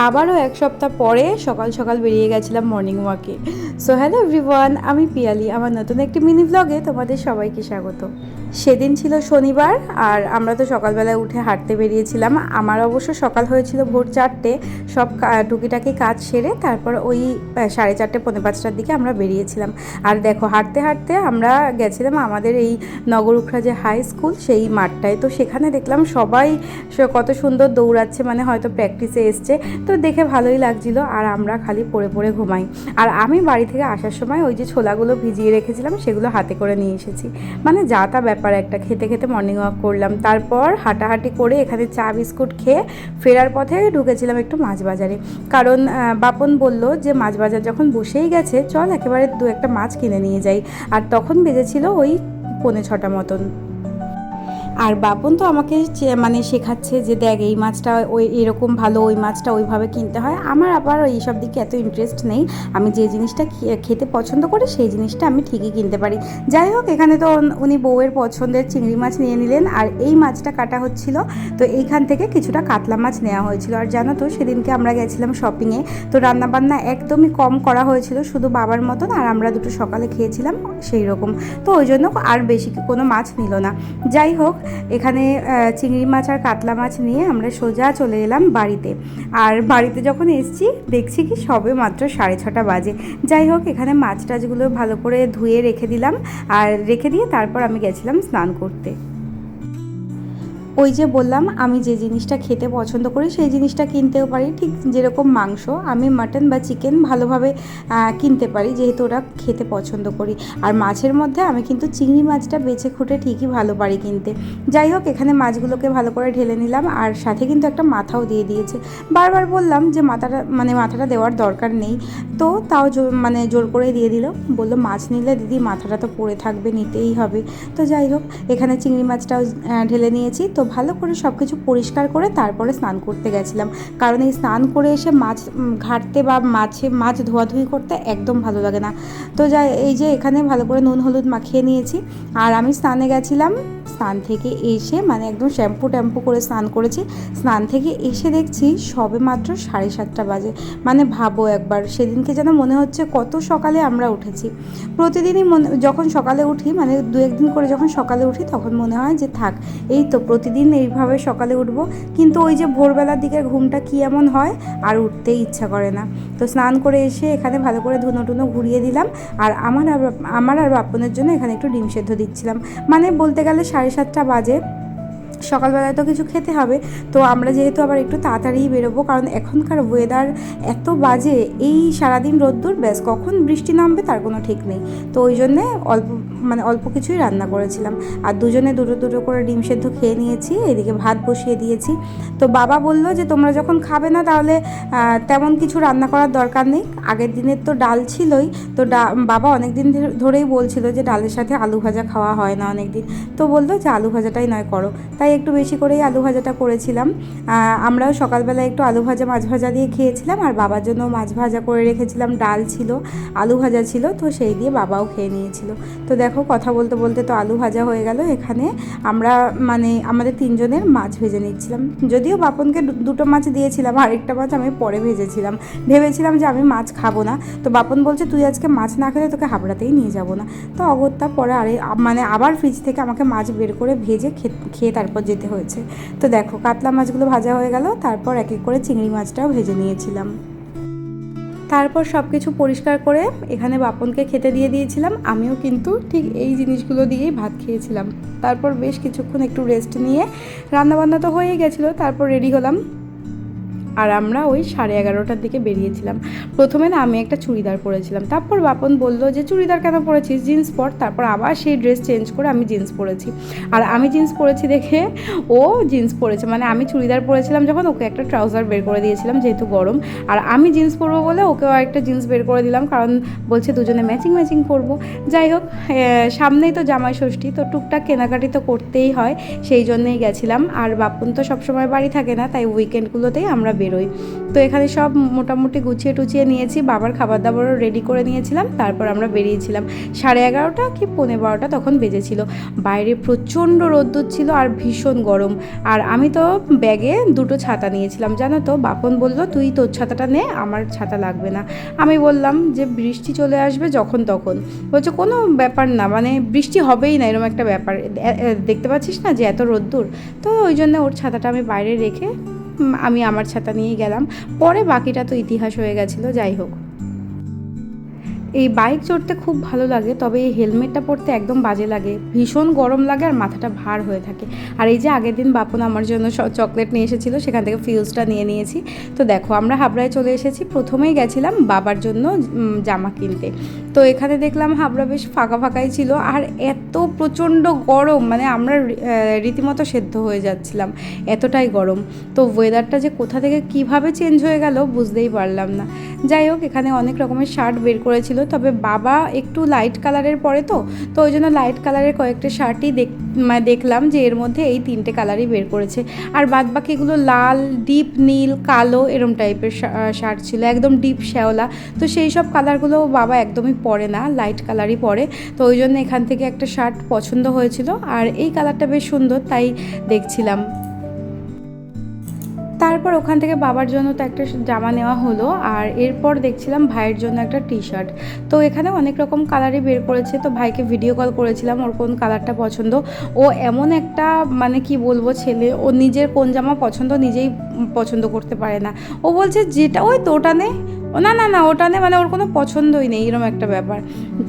আবারও এক সপ্তাহ পরে সকাল সকাল বেরিয়ে গেছিলাম মর্নিং ওয়াকে। সো হ্যালো এভরিওয়ান, আমি পিয়ালি। আমার নতুন একটি মিনি ব্লগে তোমাদের সবাইকে স্বাগত। সেদিন ছিল শনিবার আর আমরা তো সকালবেলায় উঠে হাঁটতে বেরিয়েছিলাম। আমার অবশ্য সকাল হয়েছিল ভোর 4টে। সব টুকিটাকি কাজ সেরে তারপর ওই 4:30 পৌনে 5টার দিকে আমরা বেরিয়েছিলাম। আর দেখো, হাঁটতে হাঁটতে আমরা গেছিলাম আমাদের এই নগর উখড়া যে হাই স্কুল সেই মাঠটায়। তো সেখানে দেখলাম সবাই কত সুন্দর দৌড়াচ্ছে, মানে হয়তো প্র্যাকটিসে এসছে। তো দেখে ভালোই লাগছিল। আর আমরা খালি পড়ে পড়ে ঘুমাই। আর আমি বাড়ি থেকে আসার সময় ওই যে ছোলাগুলো ভিজিয়ে রেখেছিলাম সেগুলো হাতে করে নিয়ে এসেছি। মানে যা তা ব্যাপার একটা, খেতে খেতে মর্নিং ওয়াক করলাম। তারপর হাঁটাহাঁটি করে এখানে চা বিস্কুট খেয়ে ফেরার পথে ঢুকেছিলাম একটু মাছ বাজারে। কারণ বাপন বলল যে মাছ বাজার যখন বসেই গেছে চল একেবারে 2-1টা মাছ কিনে নিয়ে যাই। আর তখন বেজেছিল ওই 5:45 মতন। আর বাপন তো আমাকে মানে শেখাচ্ছে যে দেখ এই মাছটা ওই এরকম ভালো, ওই মাছটা ওইভাবে কিনতে হয়। আমার আবার এইসব দিকে এত ইন্টারেস্ট নেই। আমি যে জিনিসটা খেতে পছন্দ করি সেই জিনিসটা আমি ঠিকই কিনতে পারি। যাই হোক, এখানে তো উনি বউয়ের পছন্দের চিংড়ি মাছ নিয়ে নিলেন আর এই মাছটা কাটা হচ্ছিল। তো এইখান থেকে কিছুটা কাতলা মাছ নেওয়া হয়েছিল। আর জানো তো সেদিনকে আমরা গেছিলাম শপিংয়ে, তো রান্নাবান্না একদমই কম করা হয়েছিল, শুধু বাবার মতন। আর আমরা দুটো সকালে খেয়েছিলাম সেই রকম। তো ওই জন্য আর বেশি কোনো মাছ নিল না। যাই হোক, এখানে চিংড়ি মাছ আর কাতলা মাছ নিয়ে আমরা সোজা চলে এলাম বাড়িতে। আর বাড়িতে যখন এসেছি দেখছি কি সবে মাত্র 6:30 বাজে। যাই হোক, এখানে মাছ টাছগুলো ভালো করে ধুয়ে রেখে দিলাম। আর রেখে দিয়ে তারপর আমি গেছিলাম স্নান করতে। ওই যে বললাম আমি যে জিনিসটা খেতে পছন্দ করি সেই জিনিসটা কিনতেও পারি। ঠিক যেরকম মাংস, আমি মাটন বা চিকেন ভালোভাবে কিনতে পারি, যেহেতু ওরা খেতে পছন্দ করি। আর মাছের মধ্যে আমি কিন্তু চিংড়ি মাছটা বেছে খুঁটে ঠিকই ভালো পারি কিনতে। যাই হোক, এখানে মাছগুলোকে ভালো করে ঢেলে নিলাম। আর সাথে কিন্তু একটা মাথাও দিয়ে দিয়েছে। বারবার বললাম যে মাথাটা দেওয়ার দরকার নেই, তো তাও মানে জোর করে দিয়ে দিল। বললো মাছ নিলে দিদি মাথাটা তো পড়ে থাকবে, নিতেই হবে। তো যাই হোক, এখানে চিংড়ি মাছটাও ঢেলে নিয়েছি। তো ভালো করে সব কিছু পরিষ্কার করে তারপরে স্নান করতে গেছিলাম। কারণ এই স্নান করে এসে মাছ ঘাঁটতে বা মাছ ধোয়াধুয়ি করতে একদম ভালো লাগে না। তো এই যে এখানে ভালো করে নুন হলুদ মাখিয়ে নিয়েছি। আর আমি স্নানে গেছিলাম। স্নান থেকে এসে মানে একদম শ্যাম্পু ট্যাম্পু করে স্নান করেছি। স্নান থেকে এসে দেখছি সবে মাত্র 7:30 বাজে। মানে ভাবো একবার, সেদিনকে যেন মনে হচ্ছে কত সকালে আমরা উঠেছি। প্রতিদিনই যখন সকালে উঠি, মানে 2-1 দিন করে যখন সকালে উঠি তখন মনে হয় যে থাক এই তো প্রতিদিন এইভাবে সকালে উঠবো। কিন্তু ওই যে ভোরবেলার দিকে ঘুমটা কী এমন হয়, আর উঠতেই ইচ্ছা করে না। তো স্নান করে এসে এখানে ভালো করে ধুনো টুনো ঘুরিয়ে দিলাম। আর আমার আর বাপনের জন্য এখানে একটু ডিম সেদ্ধ দিচ্ছিলাম। মানে বলতে গেলে 7:30 বাজে। সকালবেলায় তো কিছু খেতে হবে। তো আমরা যেহেতু আবার একটু তাড়াতাড়িই বেরোবো, কারণ এখনকার ওয়েদার এত বাজে, এই সারাদিন রোদ্দুর, ব্যাস কখন বৃষ্টি নামবে তার কোনো ঠিক নেই। তো ওই জন্যে অল্প কিছুই রান্না করেছিলাম। আর দুজনে দুটো দুটো করে ডিম সেদ্ধ খেয়ে নিয়েছি। এদিকে ভাত বসিয়ে দিয়েছি। তো বাবা বলল যে তোমরা যখন খাবে না তাহলে তেমন কিছু রান্না করার দরকার নেই। আগের দিনের তো ডাল ছিলই। তো বাবা অনেক দিন ধরেই বলছিল যে ডালের সাথে আলু ভাজা খাওয়া হয় না অনেক দিন। তো বললো যে আলু ভাজাটাই নয় করো। তাই একটু বেশি করেই আলু ভাজাটা করেছিলাম। আমরাও সকালবেলা একটু আলু ভাজা মাছ ভাজা দিয়ে খেয়েছিলাম। আর বাবার জন্য মাছ ভাজা করে রেখেছিলাম, ডাল ছিল, আলু ভাজা ছিল, তো সেই দিয়ে বাবাও খেয়ে নিয়েছিল। তো দেখো, কথা বলতে বলতে তো আলু ভাজা হয়ে গেল। এখানে আমরা মানে আমাদের 3জনের মাছ ভেজে নিচ্ছিলাম। যদিও বাপনকে দুটো মাছ দিয়েছিলাম, আরেকটা মাছ আমি পরে ভেজেছিলাম। ভেবেছিলাম যে আমি মাছ খাবো না। তো বাপন বলছে তুই আজকে মাছ না খেলে তোকে হাবড়াতেই নিয়ে যাবো না। তো অগত্যা পরে মানে আবার ফ্রিজ থেকে আমাকে মাছ বের করে ভেজে খেয়ে তারপর যেতে হয়েছে। তো দেখো, কাতলা মাছগুলো ভাজা হয়ে গেল। তারপর এক এক করে চিংড়ি মাছটাও ভেজে নিয়েছিলাম। তারপর সব কিছু পরিষ্কার করে এখানে বাপনকে খেতে দিয়ে দিয়েছিলাম। আমিও কিন্তু ঠিক এই জিনিসগুলো দিয়েই ভাত খেয়েছিলাম। তারপর বেশ কিছুক্ষণ একটু রেস্ট নিয়ে, রান্নাবান্না তো হয়েই গেছিলো, তারপর রেডি হলাম। আর আমরা ওই 11:30টার দিকে বেরিয়েছিলাম। প্রথমে না আমি একটা চুড়িদার পরেছিলাম। তারপর বাপন বলল যে চুড়িদার কেন পরেছিস, জিন্স পর। তারপর আবার সেই ড্রেস চেঞ্জ করে আমি জিন্স পরেছি। আর আমি জিন্স পরেছি দেখে ও জিন্স পরেছে। মানে আমি চুড়িদার পরেছিলাম যখন, ওকে একটা ট্রাউজার বের করে দিয়েছিলাম যেহেতু গরম। আর আমি জিন্স পরবো বলে ওকেও একটা জিন্স বের করে দিলাম, কারণ বলছে দুজনে ম্যাচিং ম্যাচিং পরবো। যাই হোক, সামনেই তো জামাই ষষ্ঠী, তো টুকটাক কেনাকাটি তো করতেই হয়, সেই জন্যেই গেছিলাম। আর বাপন তো সবসময় বাড়ি থাকে না, তাই উইকেন্ডগুলোতেই আমরা বের বেরোই। তো এখানে সব মোটামুটি গুছিয়ে টুচিয়ে নিয়েছি, বাবার খাবার দাবারও রেডি করে নিয়েছিলাম। তারপর আমরা বেরিয়েছিলাম 11:30 কি 12:15 তখন বেজেছিল। বাইরে প্রচণ্ড রোদ্দুর ছিল আর ভীষণ গরম। আর আমি তো ব্যাগে 2টো ছাতা নিয়েছিলাম, জানো তো। বাপন বলল তুই তোর ছাতাটা নে, আমার ছাতা লাগবে না। আমি বললাম যে বৃষ্টি চলে আসবে যখন তখন। বলছে কোনো ব্যাপার না, মানে বৃষ্টি হবেই না এরকম একটা ব্যাপার, দেখতে পাচ্ছিস না যে এত রোদ্দুর। তো ওই জন্য ওর ছাতাটা আমি বাইরে রেখে আমি আমার ছাতা নিয়েই গেলাম। পরে বাকিটা তো ইতিহাস হয়ে গেছিলো। যাই হোক, এই বাইক চড়তে খুব ভালো লাগে, তবে এই হেলমেটটা পরতে একদম বাজে লাগে, ভীষণ গরম লাগে আর মাথাটা ভার হয়ে থাকে। আর এই যে আগের দিন বাপন আমার জন্য চকলেট নিয়ে এসেছিলো, সেখান থেকে ফিউজটা নিয়ে নিয়েছি। তো দেখো আমরা হাবড়ায় চলে এসেছি। প্রথমেই গেছিলাম বাবার জন্য জামা কিনতে। তো এখানে দেখলাম হাবড়া বেশ ফাঁকা ফাঁকাই ছিল, আর এত প্রচণ্ড গরম, মানে আমরা রীতিমতো সেদ্ধ হয়ে যাচ্ছিলাম, এতটাই গরম। তো ওয়েদারটা যে কোথা থেকে কিভাবে চেঞ্জ হয়ে গেল বুঝতেই পারলাম না। যাই হোক, এখানে অনেক রকমের শার্ট বের করেছিল, তবে বাবা একটু লাইট কালারের পরে তো ওই জন্য লাইট কালারের কয়েকটা শার্টই দেখলাম যে এর মধ্যে এই 3টে কালারই বের করেছে। আর বাদ বাকিগুলো লাল, ডিপ নীল, কালো এরম টাইপের শার্ট ছিল, একদম ডিপ শ্যাওলা। তো সেই সব কালারগুলো বাবা একদমই পরে না, লাইট কালারই পরে। তো ওই জন্য এখান থেকে একটা শার্ট পছন্দ হয়েছিল, আর এই কালারটা বেশ সুন্দর, তাই দেখছিলাম। তারপর ওখান থেকে বাবার জন্য তো একটা জামা নেওয়া হলো, আর এরপর দেখছিলাম ভাইয়ের জন্য একটা টি শার্ট। তো এখানে অনেক রকম কালারই বের করেছে। তো ভাইকে ভিডিও কল করেছিলাম ওর কোন কালারটা পছন্দ। ও এমন একটা, মানে কি বলবো, ছেলে, ও নিজের কোন জামা পছন্দ নিজেই পছন্দ করতে পারে না। ও বলছে যেটা ওই তো ওটা নে, না না না ওটা নেই, মানে ওর কোনো পছন্দই নেই, এরকম একটা ব্যাপার।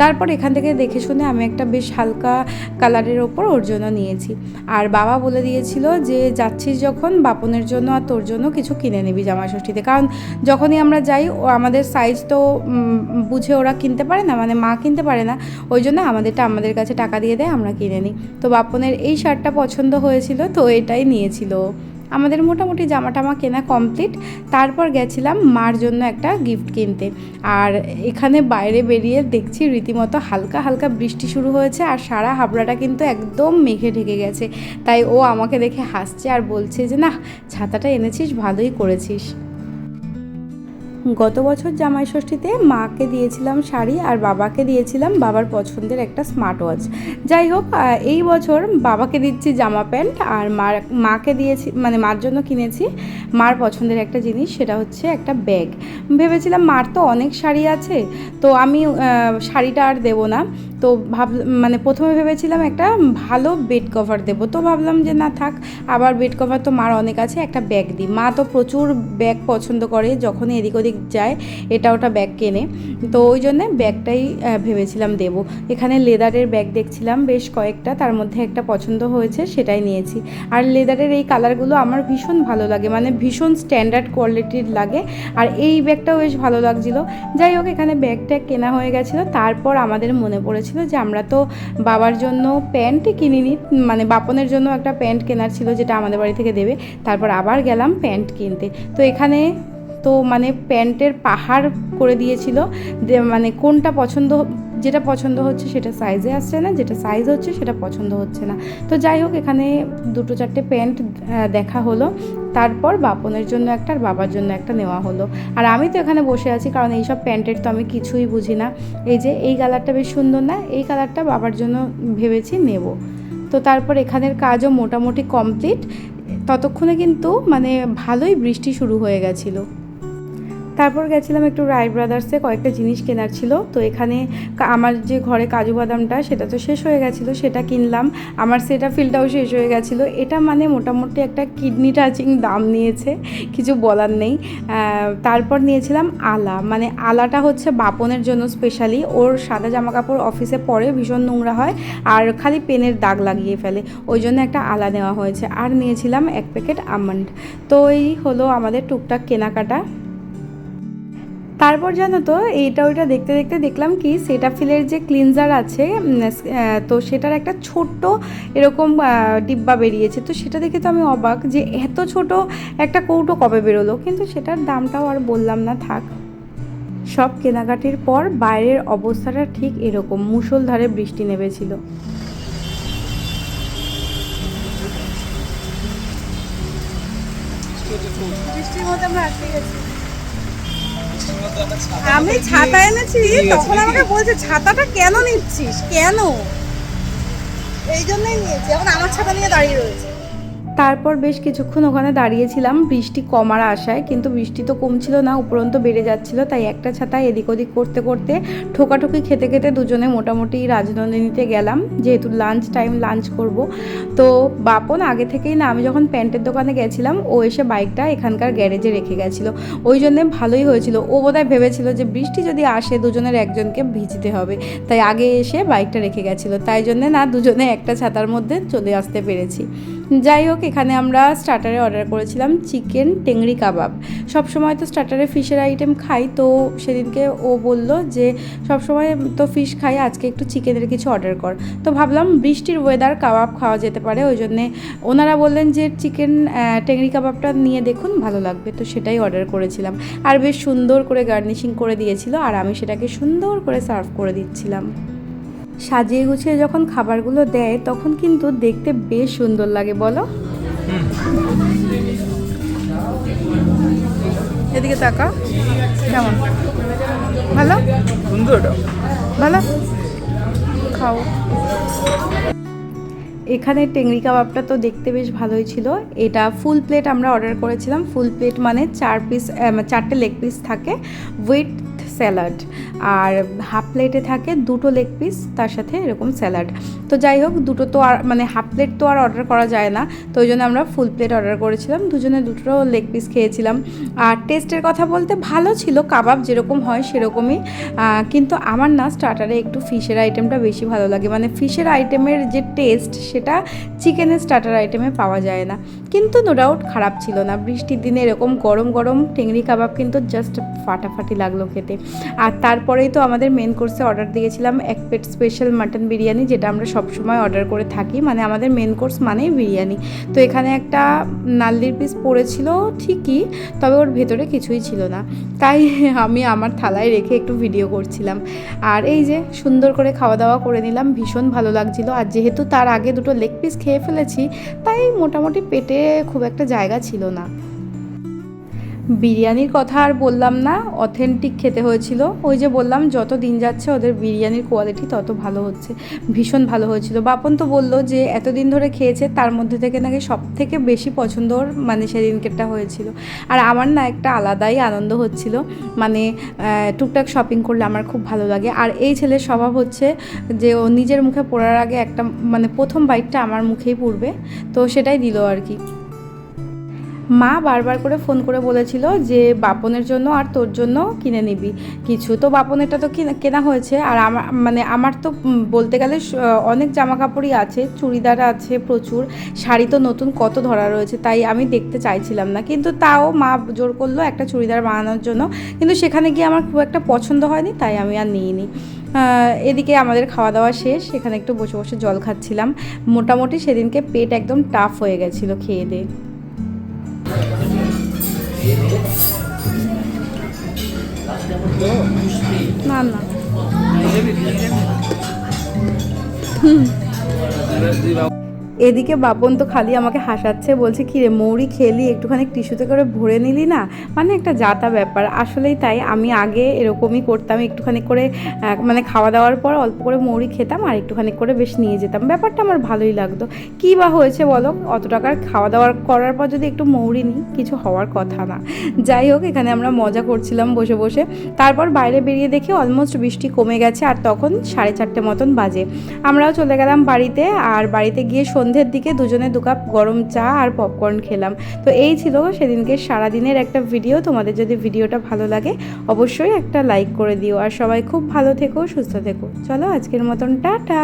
তারপর এখান থেকে দেখে শুনে আমি একটা বেশ হালকা কালারের ওপর ওর জন্য নিয়েছি। আর বাবা বলে দিয়েছিল যে যাচ্ছিস যখন বাপনের জন্য আর তোর জন্য কিছু কিনে নিবি জামাই ষষ্ঠীতে, কারণ যখনই আমরা যাই ও আমাদের সাইজ তো বুঝে ওরা কিনতে পারে না, মানে মা কিনতে পারে না, ওই জন্য আমাদেরটা আমাদের কাছে টাকা দিয়ে দেয়, আমরা কিনে নিই। তো বাপনের এই শার্টটা পছন্দ হয়েছিল, তো এটাই নিয়েছিল। আমাদের মোটামুটি জামা টামা কেনা কমপ্লিট। তারপর গেছিলাম মার জন্য একটা গিফট কিনতে। আর এখানে বাইরে বেরিয়ে দেখছি রীতিমতো হালকা হালকা বৃষ্টি শুরু হয়েছে, আর সারা হাবড়াটা কিন্তু একদম মেঘে ঢেকে গেছে। তাই ও আমাকে দেখে হাসছে আর বলছে যে না, ছাতাটা এনেছিস, ভালোই করেছিস। গত বছর জামাই ষষ্ঠীতে মাকে দিয়েছিলাম শাড়ি, আর বাবাকে দিয়েছিলাম বাবার পছন্দের একটা স্মার্ট ওয়াচ। যাই হোক, এই বছর বাবাকে দিচ্ছি জামা প্যান্ট, আর মাকে দিয়েছি, মানে মার জন্য কিনেছি মার পছন্দের একটা জিনিস, সেটা হচ্ছে একটা ব্যাগ। ভেবেছিলাম মার তো অনেক শাড়ি আছে, তো আমি শাড়িটা আর দেবো না। তো মানে প্রথমে ভেবেছিলাম একটা ভালো বেড কভার দেবো, তো ভাবলাম যে না থাক, আবার বেড কভার তো মার অনেক আছে, একটা ব্যাগ দিই। মা তো প্রচুর ব্যাগ পছন্দ করে, যখনই এদিক ওদিক যায় এটা ওটা ব্যাগ কেনে। তো ওই জন্যে ব্যাগটাই ভেবেছিলাম দেব। এখানে লেদারের ব্যাগ দেখছিলাম বেশ কয়েকটা, তার মধ্যে একটা পছন্দ হয়েছে, সেটাই নিয়েছি। আর লেদারের এই কালারগুলো আমার ভীষণ ভালো লাগে, মানে ভীষণ স্ট্যান্ডার্ড কোয়ালিটির লাগে, আর এই ব্যাগটাও বেশ ভালো লাগছিলো। যাই হোক, এখানে ব্যাগ ট্যাগ কেনা হয়ে গেছিলো। তারপর আমাদের মনে পড়েছিল যে আমরা তো বাবার জন্য প্যান্টই কিনিনি, মানে বাপনের জন্য একটা প্যান্ট কেনার ছিল যেটা আমাদের বাড়ি থেকে দেবে। তারপর আবার গেলাম প্যান্ট কিনতে। তো এখানে তো মানে প্যান্টের পাহাড় করে দিয়েছিল, মানে কোনটা পছন্দ, যেটা পছন্দ হচ্ছে সেটা সাইজে আসছে না, যেটা সাইজ হচ্ছে সেটা পছন্দ হচ্ছে না। তো যাই হোক, এখানে 2-4টে প্যান্ট দেখা হলো। তারপর বাপনের জন্য একটা আর বাবার জন্য একটা নেওয়া হলো। আর আমি তো এখানে বসে আছি, কারণ এইসব প্যান্টের তো আমি কিছুই বুঝি না। এই যে এই কালারটা বেশ সুন্দর না, এই কালারটা বাবার জন্য ভেবেছি নেব। তো তারপর এখানের কাজও মোটামুটি কমপ্লিট। ততক্ষণে কিন্তু মানে ভালোই বৃষ্টি শুরু হয়ে গেছিলো। তারপর গেছিলাম একটু রায় ব্রাদার্সে, কয়েকটা জিনিস কেনার ছিল। তো এখানে আমার যে ঘরে কাজু বাদামটা সেটা তো শেষ হয়ে গেছিলো, সেটা কিনলাম। আমার সেটাফিলটাও শেষ হয়ে গেছিলো। এটা মানে মোটামুটি একটা কিডনি টাচিং দাম নিয়েছে, কিছু বলার নেই। তারপর নিয়েছিলাম আলা, মানে আলাটা হচ্ছে বাপনের জন্য স্পেশালি, ওর সাদা জামা কাপড় অফিসে পরে ভীষণ নোংরা হয় আর খালি পেনের দাগ লাগিয়ে ফেলে, ওই জন্য একটা আলা নেওয়া হয়েছে। আর নিয়েছিলাম 1 প্যাকেট আমন্ড। তো এই হলো আমাদের টুকটাক কেনাকাটা। তারপর জানো তো, এইটা ওইটা দেখতে দেখতে দেখলাম কি, সেটাফিলের যে ক্লিনজার আছে, তো সেটার একটা ছোট্ট এরকম ডিব্বা বেরিয়েছে। তো সেটা দেখে তো আমি অবাক যে এত ছোট একটা কৌটো কবে বেরোলো, কিন্তু সেটার দামটাও আর বললাম না, থাক। সব কেনাকাটির পর বাইরের অবস্থাটা ঠিক এরকম, মুষলধারে বৃষ্টি নেমেছিল। বৃষ্টির মধ্যে আমরা আটকে গেছি। আমি ছাতা এনেছি, তখন আমাকে বলছে ছাতাটা কেন নিচ্ছিস, কেন? এই জন্যই নিয়েছি, এখন আমার ছাতা নিয়ে দাঁড়িয়ে রয়েছে। তারপর বেশ কিছুক্ষণ ওখানে দাঁড়িয়েছিলাম বৃষ্টি কমার আশায়, কিন্তু বৃষ্টি তো কমছিল না, উপরন্ত বেড়ে যাচ্ছিল। তাই একটা ছাতা এদিক ওদিক করতে করতে ঠোকাঠুকি খেতে খেতে দুজনে মোটামুটি রাজনন্দিনীতে গেলাম, যেহেতু লাঞ্চ টাইম, লাঞ্চ করব। তো বাপন আগে থেকেই না, আমি যখন প্যান্টের দোকানে গেছিলাম ও এসে বাইকটা এখানকার গ্যারেজে রেখে গেছিলো, ওই জন্যে ভালোই হয়েছিল। ও বোধহয় ভেবেছিল যে বৃষ্টি যদি আসে দুজনের একজনকে ভিজতে হবে, তাই আগে এসে বাইকটা রেখে গেছিলো, তাই জন্যে না দুজনে একটা ছাতার মধ্যে চলে আসতে পেরেছি। যাই হোক, এখানে আমরা স্টার্টারে অর্ডার করেছিলাম চিকেন টেংরি কাবাব। সবসময় তো স্টার্টারে ফিশের আইটেম খাই, তো সেদিনকে ও বলল যে সবসময় তো ফিশ খাই, আজকে একটু চিকেনের কিছু অর্ডার কর। তো ভাবলাম বৃষ্টির ওয়েদার, কাবাব খাওয়া যেতে পারে, ওই জন্যে ওনারা বললেন যে চিকেন টেংরি কাবাবটা নিয়ে দেখুন, ভালো লাগবে। তো সেটাই অর্ডার করেছিলাম, আর বেশ সুন্দর করে গার্নিশিং করে দিয়েছিল, আর আমি সেটাকে সুন্দর করে সার্ভ করে দিচ্ছিলাম। সাজিয়ে গুছিয়ে যখন খাবারগুলো দেয় তখন কিন্তু দেখতে বেশ সুন্দর লাগে, বলো? এদিকে তাকা, কেমন? ভালো, সুন্দর, ভালো, খাও। এখানে টেংরি কাবাবটা তো দেখতে বেশ ভালোই ছিল। এটা ফুল প্লেট আমরা অর্ডার করেছিলাম। ফুল প্লেট মানে 4টে লেগ পিস থাকে উইথ স্যালাড, আর হাফ প্লেটে থাকে 2টো লেগ পিস, তার সাথে এরকম স্যালাড। তো যাই হোক, দুটো তো আর মানে হাফ প্লেট তো আর অর্ডার করা যায় না, তো ওই জন্য আমরা ফুল প্লেট অর্ডার করেছিলাম। দুজনে 2টো লেগ পিস খেয়েছিলাম। আর টেস্টের কথা বলতে ভালো ছিল, কাবাব যেরকম হয় সেরকমই, কিন্তু আমার না স্টার্টারে একটু ফিশের আইটেমটা বেশি ভালো লাগে। মানে ফিশের আইটেমের যে টেস্ট সেটা চিকেনের স্টার্টার আইটেমে পাওয়া যায় না। কিন্তু নো ডাউট খারাপ ছিল না। বৃষ্টির দিনে এরকম গরম গরম টেংরি কাবাব কিন্তু জাস্ট ফাটাফাটি লাগলো খেতে। আর তারপরেই তো আমাদের মেন কোর্সে অর্ডার দিয়েছিলাম 1 প্লেট স্পেশাল মাটন বিরিয়ানি, যেটা আমরা সবসময় অর্ডার করে থাকি, মানে আমাদের মেন কোর্স মানেই বিরিয়ানি। তো এখানে একটা নাল্লির পিস পড়েছিল ঠিকই, তবে ওর ভেতরে কিছুই ছিল না, তাই আমি আমার থালায় রেখে একটু ভিডিও করছিলাম। আর এই যে সুন্দর করে খাওয়া দাওয়া করে নিলাম, ভীষণ ভালো লাগছিল। আর যেহেতু তার আগে 2টো লেগ পিস খেয়ে ফেলেছি, তাই মোটামুটি পেটে খুব একটা জায়গা ছিল না। বিরিয়ানির কথা আর বললাম না, অথেন্টিক খেতে হয়েছিল। ওই যে বললাম, যত দিন যাচ্ছে ওদের বিরিয়ানির কোয়ালিটি তত ভালো হচ্ছে, ভীষণ ভালো হয়েছিল। বাপন তো বললো যে এতদিন ধরে খেয়েছে তার মধ্যে থেকে নাকি সব থেকে বেশি পছন্দ ওর মানে সেদিনকেরটা হয়েছিল। আর আমার না একটা আলাদাই আনন্দ হচ্ছিল, মানে টুকটাক শপিং করলে আমার খুব ভালো লাগে। আর এই ছেলের স্বভাব হচ্ছে যে ও নিজের মুখে পড়ার আগে একটা মানে প্রথম বাইটটা আমার মুখেই পড়বে, তো সেটাই দিল আর কি। মা বারবার করে ফোন করে বলেছিল যে বাপনের জন্য আর তোর জন্য কিনে নিবি কিছু। তো বাপনেরটা তো কেনা হয়েছে, আর আমার তো বলতে গেলে অনেক জামা কাপড়ই আছে, চুড়িদার আছে প্রচুর, শাড়ি তো নতুন কত ধরা রয়েছে, তাই আমি দেখতে চাইছিলাম না। কিন্তু তাও মা জোর করলো একটা চুড়িদার বানানোর জন্য, কিন্তু সেখানে গিয়ে আমার খুব একটা পছন্দ হয়নি, তাই আমি আর নিইনি। এদিকে আমাদের খাওয়া দাওয়া শেষ, এখানে একটু বসে বসে জল খাচ্ছিলাম। মোটামুটি সেদিনকে পেট একদম টাফ হয়ে গেছিলো খেয়ে দিয়ে। না না এদিকে বাপন তো খালি আমাকে হাসাচ্ছে, বলছে কি রে মৌরি খেলি, একটুখানি টিস্যুতে করে ভরে নিলি না, মানে একটা যাতা ব্যাপার। আসলেই তাই, আমি আগে এরকমই করতাম, একটুখানি করে মানে খাওয়া দাওয়ার পর অল্প করে মৌরি খেতাম আর একটুখানি করে বেশ নিয়ে যেতাম, ব্যাপারটা আমার ভালোই লাগতো। কী বা হয়েছে বলো, অত টাকার খাওয়া দাওয়ার করার পর যদি একটু মৌরি নিই, কিছু হওয়ার কথা না। যাই হোক, এখানে আমরা মজা করছিলাম বসে বসে। তারপর বাইরে বেরিয়ে দেখি অলমোস্ট বৃষ্টি কমে গেছে, আর তখন 4:30 মতন বাজে। আমরাও চলে গেলাম বাড়িতে, আর বাড়িতে গিয়ে সন্ধ্যের দিকে দুজনে 2 কাপ গরম চা আর পপকর্ন খেলাম। তো এই ছিল সেদিনকে সারাদিনের একটা ভিডিও। তোমাদের যদি ভিডিওটা ভালো লাগে অবশ্যই একটা লাইক করে দিও, আর সবাই খুব ভালো থেকো, সুস্থ থেকো। চলো আজকের মতন টাটা।